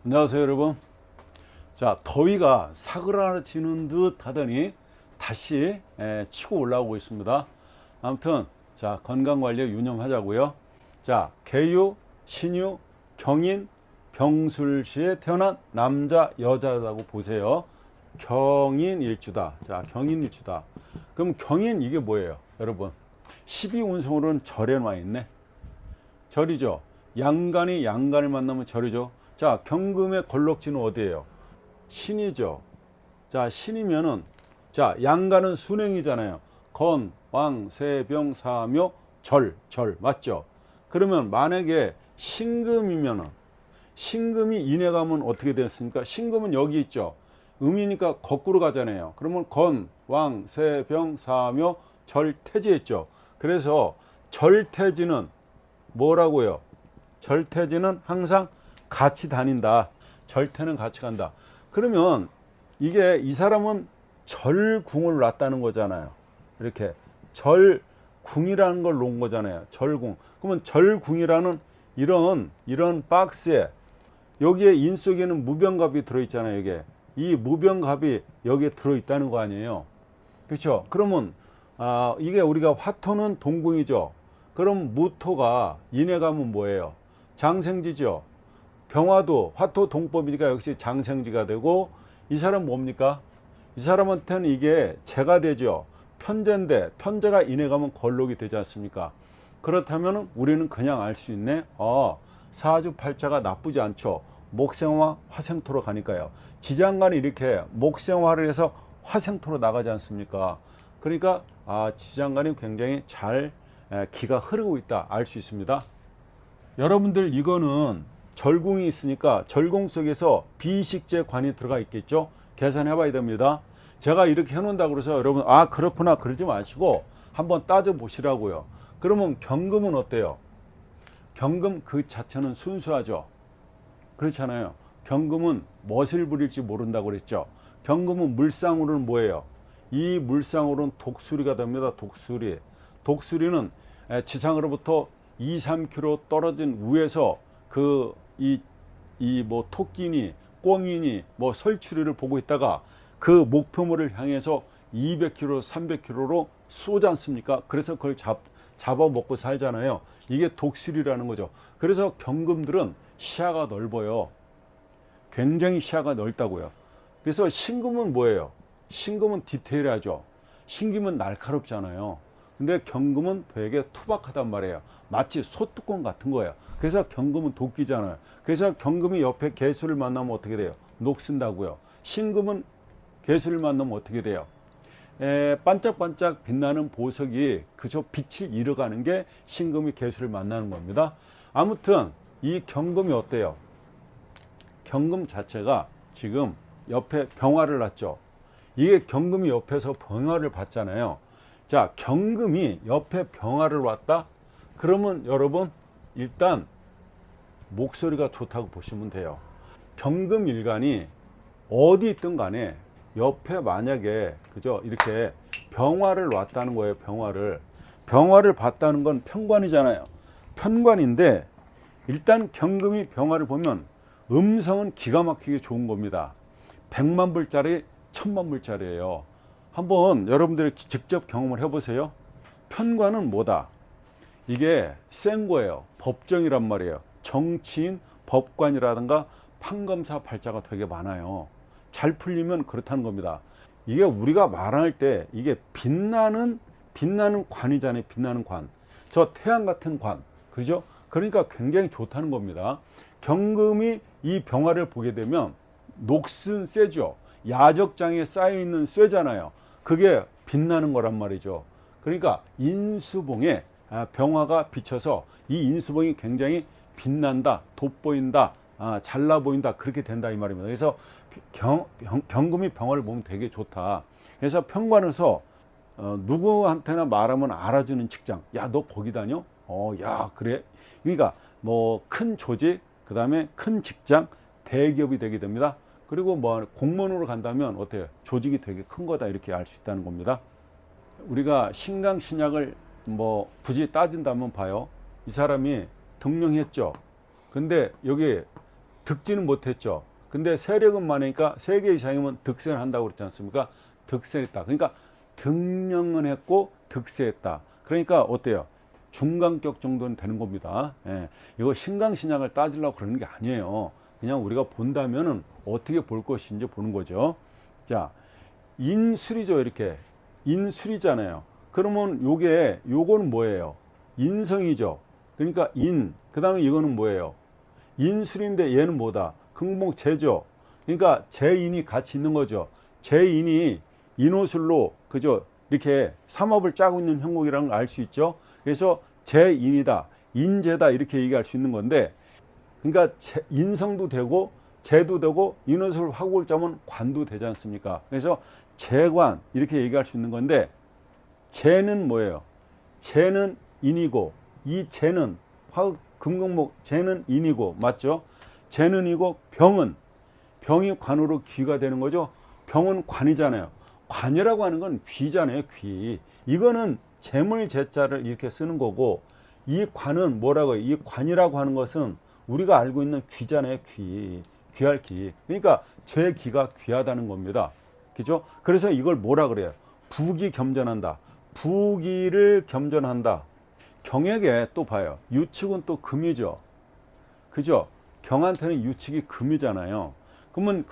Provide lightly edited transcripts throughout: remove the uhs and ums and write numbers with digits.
안녕하세요 여러분. 자, 더위가 사그라지는 듯 하더니 다시 치고 올라오고 있습니다. 아무튼 자, 건강관리 유념하자고요. 자, 계유, 신유, 경인, 병술시에 태어난 남자 여자라고 보세요. 경인일주다. 자, 경인일주다. 그럼 경인 이게 뭐예요 여러분? 12운성으로는 절에 와 있네. 절이죠. 양간이 양간을 만나면 절이죠. 자, 경금의 걸럭지는 어디예요? 신이죠. 자, 신이면은 자, 양간은 순행이잖아요. 건, 왕, 세, 병, 사묘, 절 맞죠? 그러면 만약에 신금이면은 신금이 인해 가면 어떻게 됐습니까? 신금은 여기 있죠. 음이니까 거꾸로 가잖아요. 그러면 건, 왕, 세, 병, 사묘, 절, 태지했죠. 그래서 절태지는 뭐라고요? 절태지는 항상 같이 다닌다. 절태는 같이 간다. 그러면 이게 이 사람은 절궁을 놨다는 거잖아요. 이렇게 절궁이라는 걸 놓은 거잖아요. 절궁. 그러면 절궁이라는 이런 박스에 여기에 인 속에는 무병갑이 들어있잖아요. 이 무병갑이 여기에 들어있다는 거 아니에요. 그렇죠? 그러면 이게 우리가 화토는 동궁이죠. 그럼 무토가 인해 가면 뭐예요? 장생지죠. 병화도 화토 동법이니까 역시 장생지가 되고, 이 사람 뭡니까? 이 사람한테는 이게 재가 되죠. 편재인데 편재가 인해 가면 걸록이 되지 않습니까? 그렇다면 우리는 그냥 알 수 있네. 사주팔자가 나쁘지 않죠. 목생화 화생토로 가니까요. 지장간이 이렇게 목생화를 해서 화생토로 나가지 않습니까? 그러니까 지장간이 굉장히 잘 기가 흐르고 있다 알 수 있습니다. 여러분들 이거는 절궁이 있으니까 절궁 속에서 비식재 관이 들어가 있겠죠. 계산해 봐야 됩니다. 제가 이렇게 해놓는다고 그래서 여러분 그렇구나 그러지 마시고 한번 따져 보시라고요. 그러면 경금은 어때요? 경금 그 자체는 순수하죠. 그렇잖아요. 경금은 무엇을 부릴지 모른다고 그랬죠. 경금은 물상으로는 뭐예요? 이 물상으로는 독수리가 됩니다. 독수리는 지상으로부터 2, 3km 떨어진 위에서 뭐 토끼니 꿩이니 뭐 설추리를 보고 있다가 그 목표물을 향해서 200km, 300km로 쏘지 않습니까? 그래서 그걸 잡아먹고 살잖아요. 이게 독수리라는 거죠. 그래서 경금들은 시야가 넓어요. 굉장히 시야가 넓다고요. 그래서 신금은 뭐예요? 신금은 디테일하죠. 신금은 날카롭잖아요. 근데 경금은 되게 투박하단 말이에요. 마치 소뚜껑 같은 거예요. 그래서 경금은 도끼잖아요. 그래서 경금이 옆에 개수를 만나면 어떻게 돼요? 녹슨다고요. 신금은 개수를 만나면 어떻게 돼요? 반짝반짝 빛나는 보석이 그저 빛을 잃어가는 게 신금이 개수를 만나는 겁니다. 아무튼 이 경금이 어때요? 경금 자체가 지금 옆에 병화를 놨죠. 이게 경금이 옆에서 병화를 봤잖아요. 자, 경금이 옆에 병화를 놨다? 그러면 여러분 일단 목소리가 좋다고 보시면 돼요. 경금 일간이 어디 있든 간에 옆에 만약에 그죠 이렇게 병화를 놨다는 거예요. 병화를 봤다는 건 편관이잖아요. 편관인데 일단 경금이 병화를 보면 음성은 기가 막히게 좋은 겁니다. 100만 불짜리 1000만 불짜리예요. 한번 여러분들이 직접 경험을 해보세요. 편관은 뭐다? 이게 센 거예요. 법정이란 말이에요. 정치인, 법관이라든가 판검사 발자가 되게 많아요. 잘 풀리면 그렇다는 겁니다. 이게 우리가 말할 때 이게 빛나는 관이잖아요. 빛나는 관. 저 태양 같은 관. 그죠? 그러니까 굉장히 좋다는 겁니다. 경금이 이 병화를 보게 되면 녹슨 쇠죠. 야적장에 쌓여있는 쇠잖아요. 그게 빛나는 거란 말이죠. 그러니까 인수봉에 병화가 비쳐서 이 인수봉이 굉장히 빛난다, 돋보인다, 잘나 보인다, 그렇게 된다 이 말입니다. 그래서 경금이 병화를 보면 되게 좋다. 그래서 편관에서 누구한테나 말하면 알아주는 직장. 야, 너 거기 다녀? 야, 그래? 그러니까 뭐 큰 조직, 그 다음에 큰 직장, 대기업이 되게 됩니다. 그리고 뭐 공무원으로 간다면 어때요? 조직이 되게 큰 거다 이렇게 알 수 있다는 겁니다. 우리가 신강 신약을 뭐 굳이 따진다면 봐요. 이 사람이 등령했죠. 근데 여기 득지는 못했죠. 근데 세력은 많으니까 3개 이상이면 득세를 한다고 그랬지 않습니까? 득세했다. 그러니까 등령은 했고 득세했다. 그러니까 어때요? 중간격 정도는 되는 겁니다. 예. 이거 신강신약을 따지려고 그러는 게 아니에요. 그냥 우리가 본다면은 어떻게 볼 것인지 보는 거죠. 자, 인술이죠. 이렇게 인술이잖아요. 그러면 요거는 뭐예요? 인성이죠. 그러니까 그 다음에 이거는 뭐예요? 인술인데 얘는 뭐다? 금공목 재죠. 그러니까 재인이 같이 있는 거죠. 재인이 인호술로 그죠? 이렇게 삼업을 짜고 있는 형국이라는 걸 알 수 있죠. 그래서 재인이다, 인재다 이렇게 얘기할 수 있는 건데, 그러니까 인성도 되고 재도 되고 인호술 화국을 짜면 관도 되지 않습니까? 그래서 재관 이렇게 얘기할 수 있는 건데, 재는 뭐예요? 재는 인이고, 이 재는 화국 금공목 재는 인이고, 맞죠? 재는 이고, 병이 관으로 귀가 되는 거죠. 병은 관이잖아요. 관이라고 하는 건 귀잖아요. 귀. 이거는 재물 재자를 이렇게 쓰는 거고, 이 관은 뭐라고 해요? 이 관이라고 하는 것은 우리가 알고 있는 귀잖아요. 귀할 귀. 그러니까 제 귀가 귀하다는 겁니다. 그죠? 그래서 이걸 뭐라 그래요? 부기 겸전한다. 부기를 겸전한다. 경에게 또 봐요. 유축은 또 금이죠. 그죠? 경한테는 유축이 금이잖아요. 그러면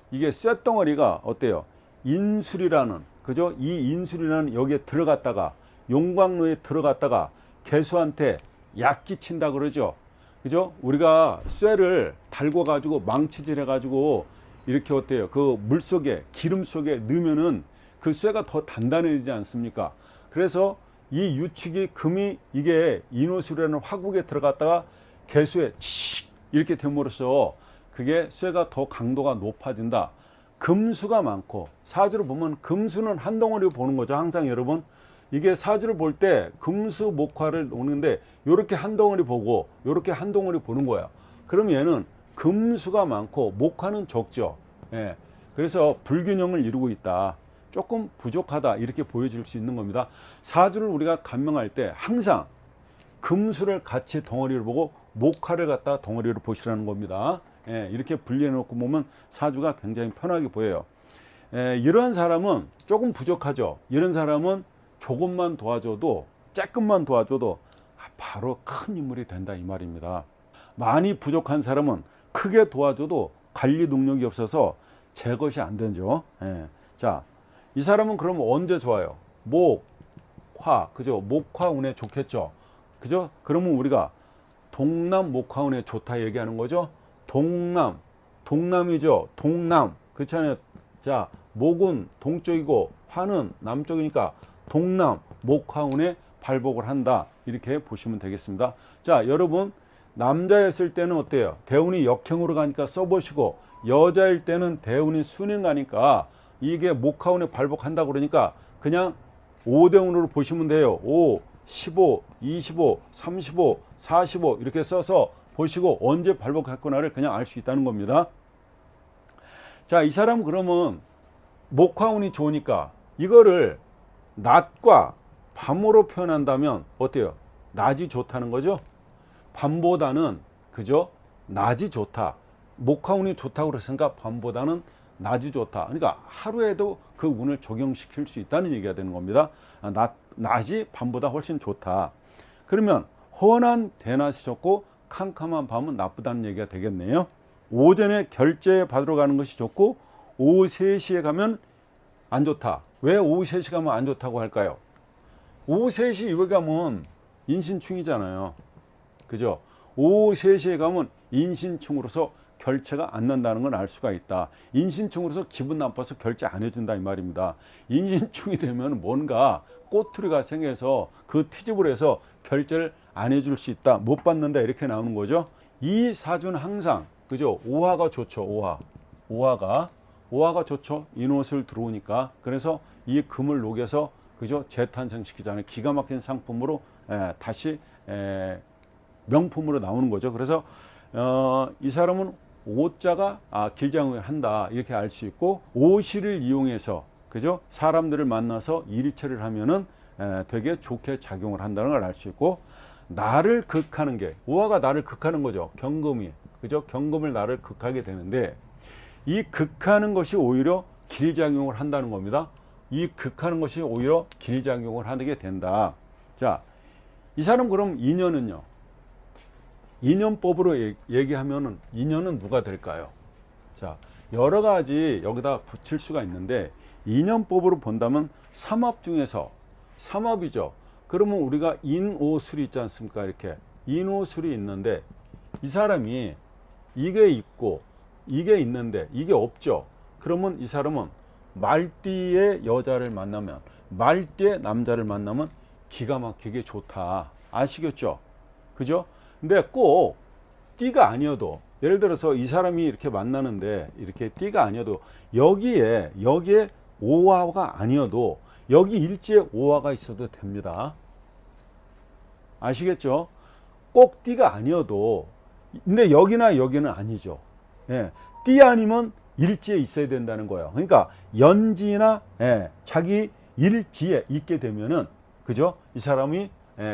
이게 쇳덩어리가 어때요? 인술이라는, 그죠? 이 인술이라는 여기에 들어갔다가, 용광로에 들어갔다가 개수한테 약기친다 그러죠. 그죠? 우리가 쇠를 달궈 가지고 망치질 해 가지고 이렇게 어때요? 그 물 속에, 기름 속에 넣으면은 그 쇠가 더 단단해지지 않습니까? 그래서 이 유축이 금이 이게 인호술이라는 화국에 들어갔다가 개수에 칙 이렇게 됨으로써 그게 쇠가 더 강도가 높아진다. 금수가 많고, 사주를 보면 금수는 한 덩어리로 보는 거죠. 항상 여러분, 이게 사주를 볼 때 금수 목화를 오는데 요렇게 한 덩어리 보고 요렇게 한 덩어리 보는 거야. 그럼 얘는 금수가 많고 목화는 적죠. 예. 그래서 불균형을 이루고 있다. 조금 부족하다 이렇게 보여질 수 있는 겁니다. 사주를 우리가 감명할 때 항상 금수를 같이 덩어리로 보고 목화를 갖다 덩어리로 보시라는 겁니다. 예, 이렇게 분리해 놓고 보면 사주가 굉장히 편하게 보여요. 이런 사람은 조금 부족하죠. 이런 사람은 조금만 도와줘도, 조금만 도와줘도 바로 큰 인물이 된다 이 말입니다. 많이 부족한 사람은 크게 도와줘도 관리 능력이 없어서 제 것이 안 되죠. 예. 자, 이 사람은 그러면 언제 좋아요? 목화, 그죠? 목화운에 좋겠죠. 그죠? 그러면 우리가 동남 목화운에 좋다 얘기하는 거죠. 동남이죠. 동남, 그렇잖아요. 자, 목은 동쪽이고 화는 남쪽이니까 동남 목화운에 발복을 한다 이렇게 보시면 되겠습니다. 자, 여러분 남자였을 때는 어때요? 대운이 역행으로 가니까 써보시고, 여자일 때는 대운이 순행 가니까 이게 목화운에 발복한다 그러니까 그냥 5대운으로 보시면 돼요. 5, 15, 25, 35, 45 이렇게 써서 보시고 언제 발복했구나를 그냥 알 수 있다는 겁니다. 자, 이 사람 그러면 목화운이 좋으니까 이거를 낮과 밤으로 표현한다면 어때요? 낮이 좋다는 거죠. 밤보다는, 그죠? 낮이 좋다. 목화운이 좋다고 그랬으니까 밤보다는 낮이 좋다. 그러니까 하루에도 그 운을 적용시킬 수 있다는 얘기가 되는 겁니다. 낮이 밤보다 훨씬 좋다. 그러면 헌한 대낮이 좋고 캄캄한 밤은 나쁘다는 얘기가 되겠네요. 오전에 결제 받으러 가는 것이 좋고 오후 3시에 가면 안 좋다. 왜 오후 3시 가면 안 좋다고 할까요? 오후 3시 이후에 가면 인신충이잖아요. 그죠? 오후 3시에 가면 인신충으로서 결제가 안 난다는 걸 알 수가 있다. 인신충으로서 기분 나빠서 결제 안 해준다 이 말입니다. 인신충이 되면 뭔가 꼬투리가 생겨서 그 트집을 해서 결제를 안 해줄 수 있다. 못 받는다 이렇게 나오는 거죠. 이 사주는 항상, 그죠? 오화가 좋죠. 오화가 좋죠. 인옷을 들어오니까. 그래서 이 금을 녹여서, 그죠? 재탄생시키잖아요. 기가 막힌 상품으로 다시 명품으로 나오는 거죠. 그래서 이 사람은 오자가 길장을 한다 이렇게 알 수 있고, 오시를 이용해서, 그죠? 사람들을 만나서 일처리를 하면은 되게 좋게 작용을 한다는 걸 알 수 있고, 나를 극하는 게, 오화가 나를 극하는 거죠. 경금이, 그죠? 경금을 나를 극하게 되는데 이 극하는 것이 오히려 길작용을 한다는 겁니다. 이 극하는 것이 오히려 길작용을 하게 된다. 자, 이 사람 그럼 인연은요? 인연법으로 얘기하면은 인연은 누가 될까요? 자, 여러 가지 여기다 붙일 수가 있는데 인연법으로 본다면 삼합 중에서 삼합이죠. 그러면 우리가 인오술이 있지 않습니까? 이렇게 인오술이 있는데 이 사람이 이게 있고 이게 있는데 이게 없죠. 그러면 이 사람은 말띠의 여자를 만나면 말띠의 남자를 만나면 기가 막히게 좋다. 아시겠죠? 그죠? 근데 꼭 띠가 아니어도 예를 들어서 이 사람이 이렇게 만나는데 이렇게 띠가 아니어도 여기에 오화가 아니어도 여기 일지에 오화가 있어도 됩니다. 아시겠죠? 꼭 띠가 아니어도 근데 여기나 여기는 아니죠. 예, 띠 아니면 일지에 있어야 된다는 거예요. 그러니까 연지나 자기 일지에 있게 되면은 그죠? 이 사람이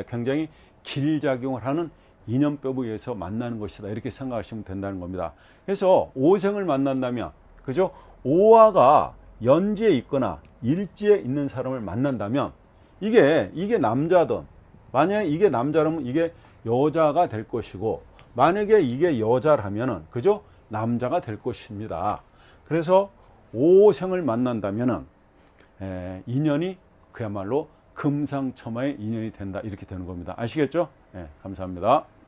굉장히 길작용을 하는 인연법에 의해서 만나는 것이다. 이렇게 생각하시면 된다는 겁니다. 그래서 오생을 만난다면 그죠? 오화가 연지에 있거나 일지에 있는 사람을 만난다면 이게 남자든 만약에 이게 남자라면 이게 여자가 될 것이고 만약에 이게 여자라면은 그죠? 남자가 될 것입니다. 그래서 오생을 만난다면은 인연이 그야말로 금상첨화의 인연이 된다. 이렇게 되는 겁니다. 아시겠죠? 감사합니다.